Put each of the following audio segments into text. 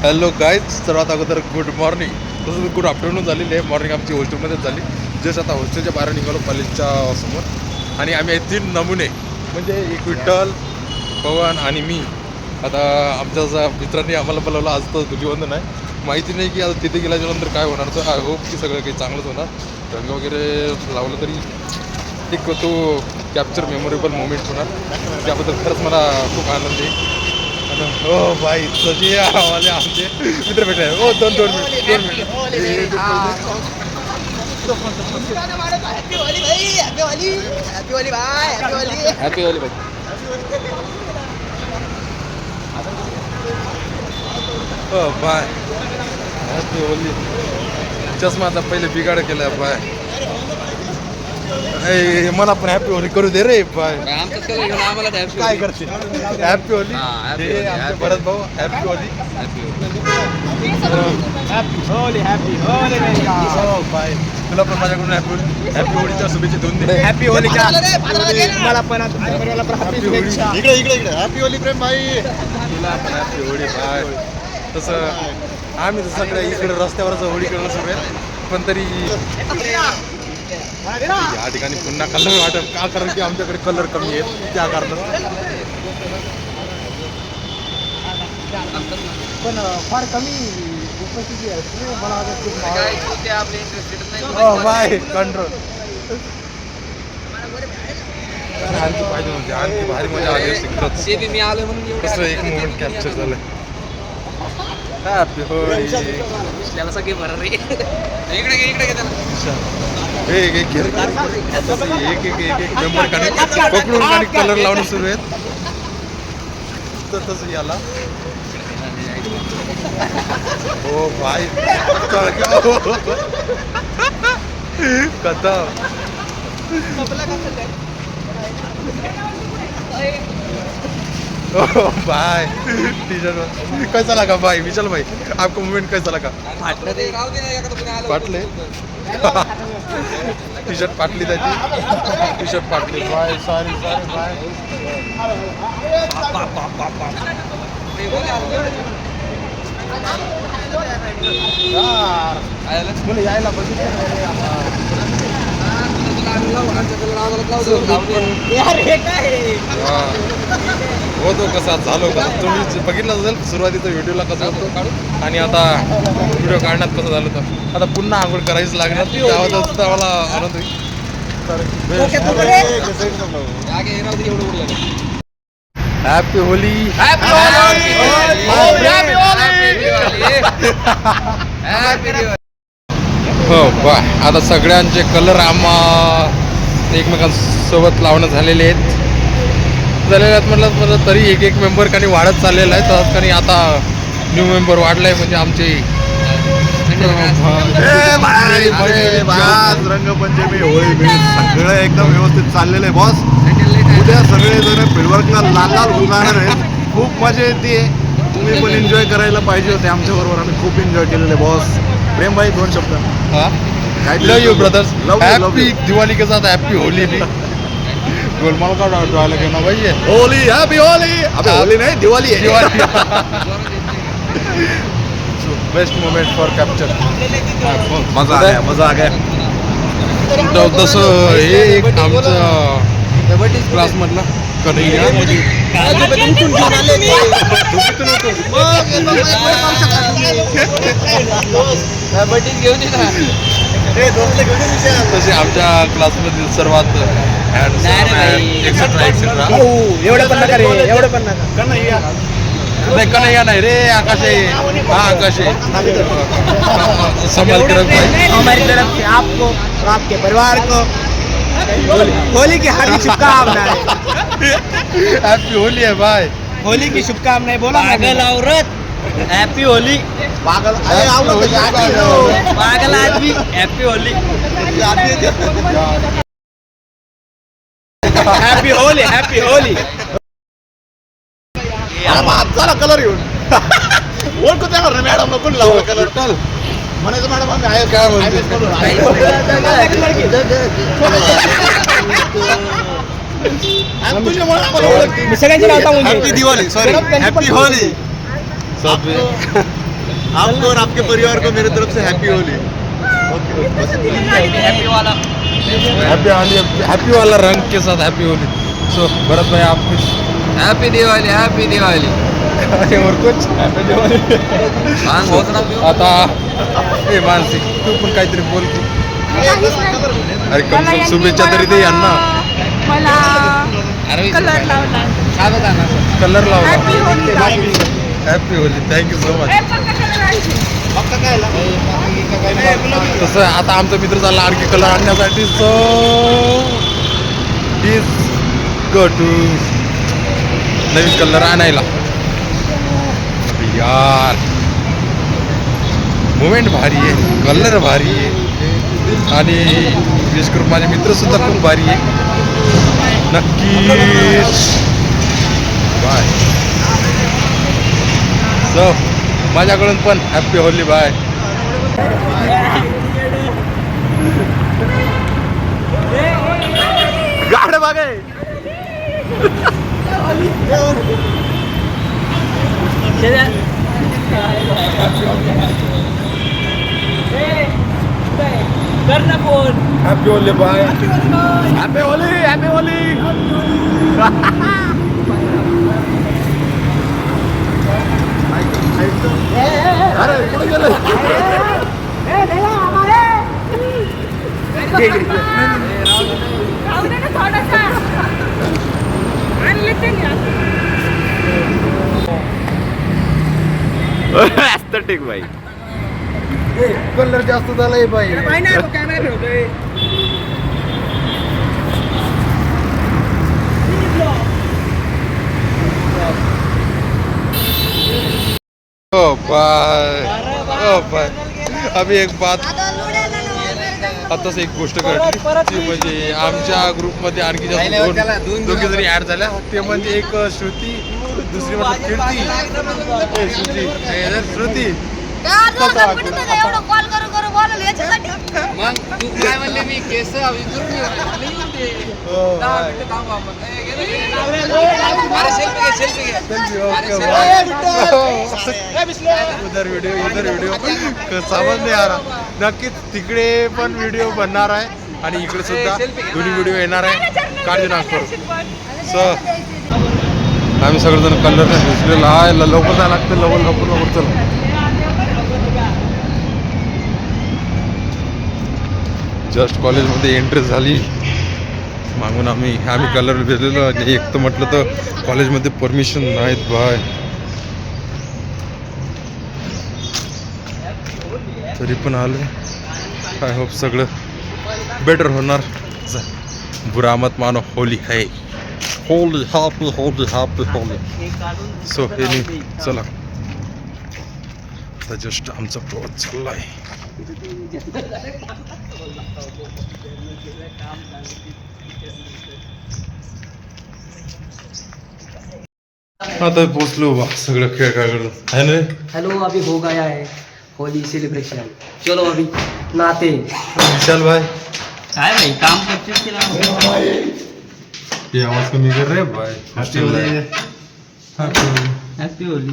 Hello guys, सर्वात अगोदर good morning, तसंच गुड आफ्टरनून झालेली आहे. मॉर्निंग आमची हॉस्टेलमध्येच झाली. जस्ट आता हॉस्टेलच्या बाहेर निघालो कॉलेजच्या समोर. आणि आम्ही 3 नमुने म्हणजे एक विठ्ठल, पवन आणि मी. आता आमच्या मित्रांनी आम्हाला बोलावलं. आज तर धुलीवंदन आहे. माहिती नाही की आज तिथे गेल्याच्यानंतर काय होणार. तर आय होप की सगळं काही चांगलंच होणार. रंग वगैरे लावलं तरी एक तो कॅप्चर मेमोरेबल मोमेंट होणार. त्याबद्दल खरंच मला खूप आनंद आहे. हो भाई, सजी आम्हाला आमचे मित्र भेटले. हो 2 मिनिट. हॅपी होली भाई. हो बाय, हॅपी होली. चष्माचा पहिले बिघाड केला बाय. मला पण हॅपी होली करू दे रे बाय. काय करते हॅपी होली. भरत भाऊ हॅपी होली. बाय, तुला पण माझ्याकडून हॅपी होळीच्या शुभेच्छा देऊन दे. Happy Holy. मला पण इकडे हॅपी होली प्रेम भाई. तुला पण हॅपी होळी बाय. तसं आम्ही तर सगळ्या इकडे रस्त्यावरच होळी करणं सुरू आहे. पण तरी या ठिकाणी पुन्हा कलर वाटत का, कारण की आमच्याकडे कलर कमी आहेत त्या कारणात. पण फार कमी उपस्थिती आहे. मला बाय कंट्रोल. आणखी पाहिजे नव्हते, आणखी भारी मजा आली असते खरंच. मी आलो म्हणून कसं एक मोमेंट कॅप्चर झालं. हॅपी होळी. त्याला सगळे बरं रे. इकडे घे त्याला. एक मेंबर पकडून आणि कलर लावणं सुरू आहेत. तर तसं याला हो भाई कथा. बाय. टी शर्ट कैसा लगा भाई? विशाल भाई, आपका मूवमेंट कैसा लगा? फाटले. टी शर्ट फाटली त्याची. टी शर्ट फाटली बाय. Sorry bye. मुलं यायला हो तो कसा झालो का तुम्ही बघितलं असेल सुरुवातीचा व्हिडिओला कसा होतो आणि आता व्हिडिओ काढण्यात कसं झालं होतं. आता पुन्हा आंघोळ करायचं लागणार. त्यावेळेस मला आनंद होईल. Happy Holy. हो बाय. आता सगळ्यांचे कलर एकमेकांसोबत लावणं झालेले आहेत म्हटलं तरी एक मेंबर काही वाढत चाललेला आहे. तर काही आता न्यू मेंबर वाढलाय म्हणजे आमचे रंगपंचमी होळी सगळं एकदम व्यवस्थित चाललेलं आहे बॉस. उद्या सगळे जण फिल्डवर्कला लाल होऊन जाणार आहेत. खूप मजा येते. तुम्ही पण एन्जॉय करायला पाहिजे होते आमच्याबरोबर. आम्ही खूप एन्जॉय केलेले बॉस. प्रेम भाई 2 शब्द. लव यू ब्रदर्स. हैप्पी दिवाली के साथ हैप्पी होली भी. गोलमाल का डायलॉग है ना भाई ये. Holy happy Holy. अबे होली नहीं दिवाली है. Diwali. Best moment for capture. मजा आ गया. तसं हे एक आमचं क्लासमधला कन्हैया तसे आमच्या क्लासमधील सर्वात एक्सेट्रा. एवढं पण नका रे. एवढं पण नका. नाही कन्हैया नाही रे. आकाश आहे. हा आकाश आहे. संभाल के रख भाई. हमारी तरफ से आपको और आपके परिवार को होली की हार्दिक शुभकामनाएं. हैप्पी होली है भाई. होली की शुभकामनाएं बोला. पागल औरत हैप्पी होली. पागल पागल आदमी happy Holi. Happy Holi. Happy Holi. चला कलर येऊन ओळखू देणार रे मॅडम. नको लावलं कलर. म्हणायचं मॅडम आम्ही आहे काय म्हणते? तुझ्यामुळे सगळ्यांची नाव सांगून. Happy Diwali. Sorry happy Holi. सब आपको और आपके परिवार को मेरी तरफ से हैप्पी होली। हैप्पी वाला हैप्पी वाला रंग के साथ हैप्पी होली। सो भरत भाई आप कुछ हैप्पी दिवाली हैप्पी दिवाली और कुछ हैप्पी दिवाली आता हे मानसिक तू पण काहीतरी बोल की अरे कम से कम शुभेच्छा तरी दे यांना मला कलर लावला कलर लावला happy Holi happy Holi thank you so much तसं आता आमचा मित्र चालला आणखी कलर आणण्यासाठी सो इज गो टू नवीन कलर आणायला यार मुवमेंट भारी आहे कलर भारी आहे आणि विशेष करून माझे मित्र सुद्धा खूप भारी आहे नक्कीच बाय सो माझ्याकडून पण हॅप्पी होली बाय गाड बघाय happy Holi bye happy Holi happy Holi. अरे कुठे गेलं ठीक भाई कलर जास्त झालाय बाई ओ बाय अभी एक बात आताच एक गोष्ट घडली ती म्हणजे आमच्या ग्रुपमध्ये आणखी जास्त दोघे जरी ऍड झाल्या ते म्हणजे एक श्रुती दुसरी म्हणजे कीर्ती श्रुती एवढं कॉल करू करू बोलायला याच्यासाठी मग तू काय म्हणले मी केस विचारून इधर व्हिडिओ समज नाही आ रहा नक्कीच तिकडे पण व्हिडिओ बनणार आहे आणि इकडे सुद्धा दोन्ही व्हिडिओ येणार आहे काळजी नका करू सो आम्ही सगळेजण कलर दिसलेला आहे लवकर जायला लागतं लवकर चला जस्ट कॉलेजमध्ये एंट्री झाली मागून आम्ही कलर भेटलेलो आणि एक तर म्हटलं तर कॉलेजमध्ये परमिशन नाहीत बाय तरी पण आलो आय होप सगळं बेटर होणार बुरा मत मानो होली है होली हॅपी होली सो हे चला आता जस्ट आमचा प्रवास चालला आहे आता पोचलो बा सगळं खेळ काय करत आहे ना हेलो अभी हो गया है होली सेलिब्रेशन चलो अभी नाते चल भाई काय भाई काम करतेस की नाही? ये आवाज कमी कर रे भाई हॉस्टेल हॅपी होली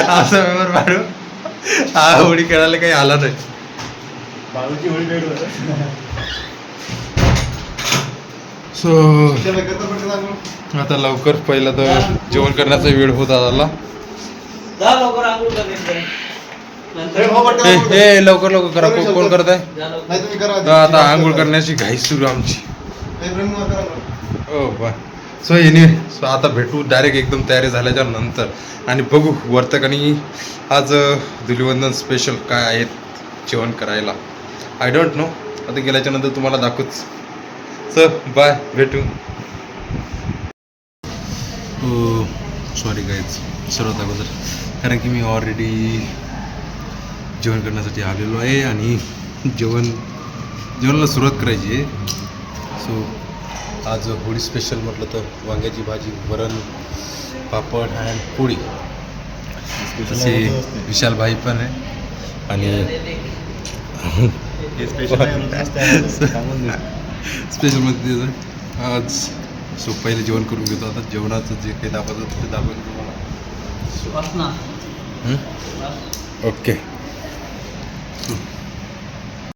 असं मेंबर पाडू हा होळी खेळायला काही आला नाही सो आता लवकर पहिला तर जेवण करण्याचा वेळ होत आला हे लवकर करा कोण करत आहे आता आंघोळ करण्याची घाई सुरू आमची हो बा सो एनिवे सो आता भेटू डायरेक्ट एकदम तयारी झाल्याच्या नंतर आणि बघू वर्तकानी आज धुलिवंदन स्पेशल काय आहेत जेवण करायला आय डोंट नो आता गेल्याच्या नंतर तुम्हाला दाखवूच सो बाय भेटू हो सॉरी गाईज सर्वात अगोदर कारण की मी ऑलरेडी जेवण करण्यासाठी आलेलो आहे आणि जेवणाला सुरुवात करायची आहे सो आज होळी स्पेशल म्हटलं तर वांग्याची भाजी वरण पापड अँड पोळी तसे विशाल भाई पण आहे आणि स्पेशलमध्ये आज सो पहिले जेवण करून घेतो. आता जेवणाचं जे काही दाखवतं ते दाखवून तुम्हाला. बस ना. ओके